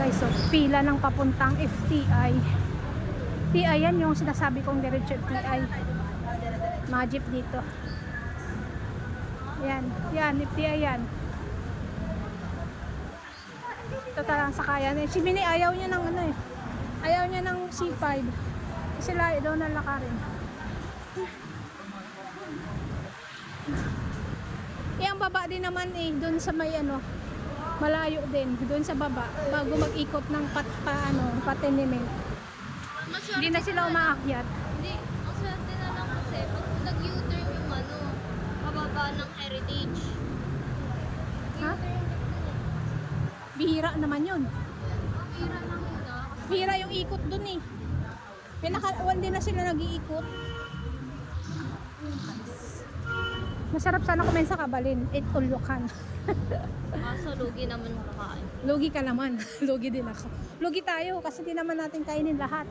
Guys, so pila ng papuntang FTI. FTI yan yung sinasabi kong diretso FTI. Mga jeep dito. Yan, yan, FTI yan. Ito talagang sakayan. Si Bini ayaw niya ng ano eh. Ayaw niya ng C5. Kasi layo daw na lakarin. Yung baba din naman eh, doon sa may ano, malayo din, doon sa baba, bago mag-ikot ng patinimim. Hindi na sila umaakyat. Hindi, ang swerte na lang kasi pag nag-U-turn yung ano, pababa ng Heritage. Ha? Bihira naman yun. Ang hira lang yun ah. Bihira yung ikot doon eh. Pinaka-1 din na sila nag-iikot. Masarap sana kumain sa Kabalin. Ulukan. Kaso lugi naman makakain. Lugi ka naman. Lugi din ako. Lugi tayo kasi di naman natin kainin lahat.